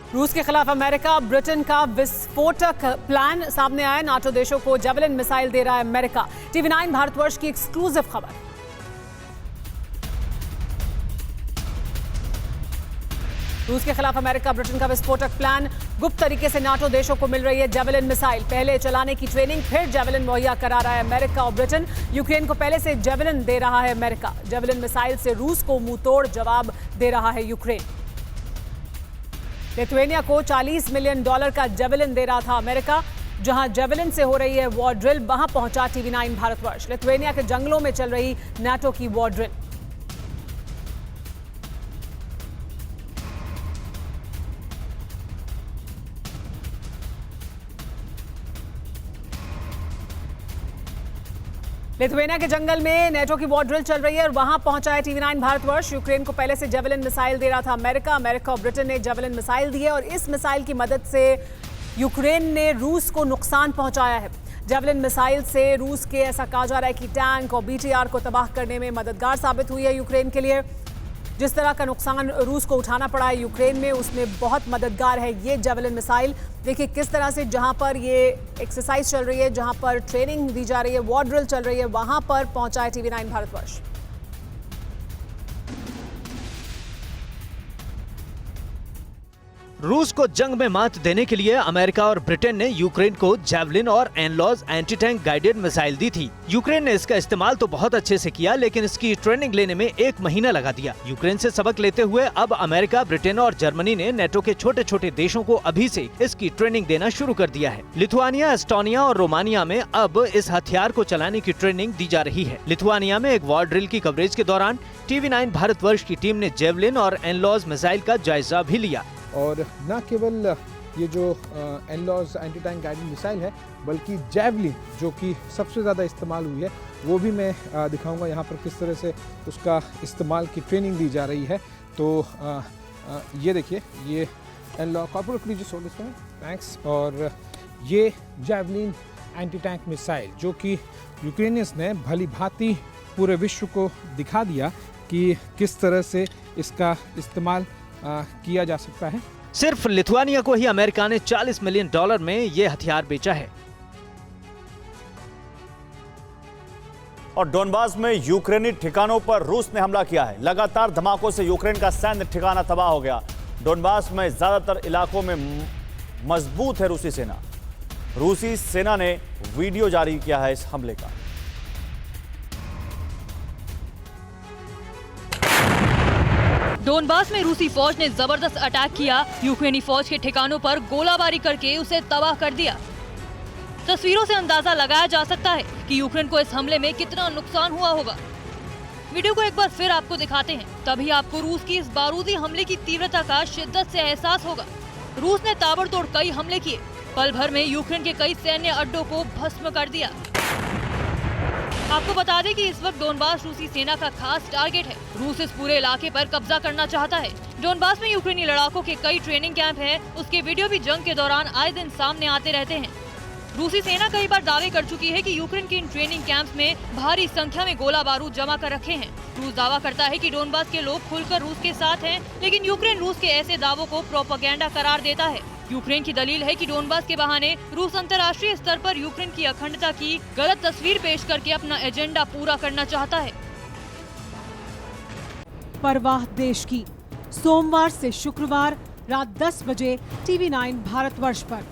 रूस के खिलाफ अमेरिका ब्रिटेन का विस्फोटक प्लान सामने आया। नाटो देशों को जेवलिन मिसाइल दे रहा है अमेरिका। TV9 भारतवर्ष की एक्सक्लूसिव खबर। रूस के खिलाफ अमेरिका ब्रिटेन का विस्फोटक प्लान। गुप्त तरीके से नाटो देशों को मिल रही है जेवलिन मिसाइल। पहले चलाने की ट्रेनिंग, फिर जेवलिन मुहैया करा रहा है अमेरिका और ब्रिटेन। यूक्रेन को पहले से जेवलिन दे रहा है अमेरिका। जेवलिन मिसाइल से रूस को मुंहतोड़ जवाब दे रहा है यूक्रेन। लिथुआनिया को $40 मिलियन का जेवलिन दे रहा था अमेरिका। जहां जेवलिन से हो रही है वॉर ड्रिल, वहां पहुंचा TV9 भारतवर्ष। लिथुआनिया के जंगलों में चल रही नाटो की वॉर ड्रिल। लिथुआनिया के जंगल में नेटो की वॉर ड्रिल चल रही है और वहां पहुंचा है TV9 भारतवर्ष। यूक्रेन को पहले से जेवलिन मिसाइल दे रहा था अमेरिका। अमेरिका और ब्रिटेन ने जेवलिन मिसाइल दी है और इस मिसाइल की मदद से यूक्रेन ने रूस को नुकसान पहुंचाया है। जेवलिन मिसाइल से रूस के, ऐसा कहा जा रहा है कि टैंक और BTR को तबाह करने में मददगार साबित हुई है यूक्रेन के लिए। जिस तरह का नुकसान रूस को उठाना पड़ा है यूक्रेन में, उसमें बहुत मददगार है ये जेवलिन मिसाइल। देखिए किस तरह से जहां पर ये एक्सरसाइज चल रही है, जहां पर ट्रेनिंग दी जा रही है, वॉर ड्रिल चल रही है, वहां पर पहुंचा है TV9 भारतवर्ष। रूस को जंग में मात देने के लिए अमेरिका और ब्रिटेन ने यूक्रेन को जेवलिन और एनलॉज एंटी टैंक गाइडेड मिसाइल दी थी। यूक्रेन ने इसका इस्तेमाल तो बहुत अच्छे से किया, लेकिन इसकी ट्रेनिंग लेने में 1 महीना लगा दिया। यूक्रेन से सबक लेते हुए अब अमेरिका, ब्रिटेन और जर्मनी ने नेटो के छोटे छोटे देशों को अभी से इसकी ट्रेनिंग देना शुरू कर दिया है। लिथुआनिया, एस्टोनिया और रोमानिया में अब इस हथियार को चलाने की ट्रेनिंग दी जा रही है। लिथुआनिया में एक वॉर ड्रिल की कवरेज के दौरान TV9 भारतवर्ष की टीम ने जेवलिन और एनलॉज मिसाइल का जायजा भी लिया। और न केवल ये जो एनलॉज एंटी टैंक गाइडेड मिसाइल है, बल्कि जेवलिन जो कि सबसे ज़्यादा इस्तेमाल हुई है, वो भी मैं दिखाऊंगा यहाँ पर किस तरह से उसका इस्तेमाल की ट्रेनिंग दी जा रही है। तो ये देखिए, ये एनलॉज कॉर्पोरल क्रीजिस हो इसमें टैंक्स, और ये जेवलिन एंटी टैंक मिसाइल जो कि यूक्रेनियंस ने भली भांति पूरे विश्व को दिखा दिया कि किस तरह से इसका इस्तेमाल किया जा सकता है। सिर्फ लिथुआनिया को ही अमेरिका ने $40 मिलियन में ये हथियार बेचा है। और डोनबास में यूक्रेनी ठिकानों पर रूस ने हमला किया है। लगातार धमाकों से यूक्रेन का सैन्य ठिकाना तबाह हो गया। डोनबास में ज्यादातर इलाकों में मजबूत है रूसी सेना। रूसी सेना ने वीडियो जारी किया है इस हमले का। डोनबास में रूसी फौज ने जबरदस्त अटैक किया। यूक्रेनी फौज के ठिकानों पर गोलाबारी करके उसे तबाह कर दिया। तस्वीरों से अंदाजा लगाया जा सकता है कि यूक्रेन को इस हमले में कितना नुकसान हुआ होगा। वीडियो को एक बार फिर आपको दिखाते हैं, तभी आपको रूस की इस बारूदी हमले की तीव्रता का शिद्दत से एहसास होगा। रूस ने ताबड़तोड़ कई हमले किए। पल भर में यूक्रेन के कई सैन्य अड्डों को भस्म कर दिया। आपको बता दें कि इस वक्त डोनबास रूसी सेना का खास टारगेट है। रूस इस पूरे इलाके पर कब्जा करना चाहता है। डोनबास में यूक्रेनी लड़ाकों के कई ट्रेनिंग कैंप हैं। उसके वीडियो भी जंग के दौरान आए दिन सामने आते रहते हैं। रूसी सेना कई बार दावे कर चुकी है कि यूक्रेन के इन ट्रेनिंग कैंप्स में भारी संख्या में गोला बारूद जमा कर रखे हैं। रूस दावा करता है कि डोनबास के लोग खुलकर रूस के साथ हैं, लेकिन यूक्रेन रूस के ऐसे दावों को प्रोपेगेंडा करार देता है। यूक्रेन की दलील है कि डोनबास के बहाने रूस अंतर्राष्ट्रीय स्तर पर यूक्रेन की अखंडता की गलत तस्वीर पेश करके अपना एजेंडा पूरा करना चाहता है। परवाह देश की, सोमवार से शुक्रवार रात 10 बजे TV9 भारतवर्ष पर।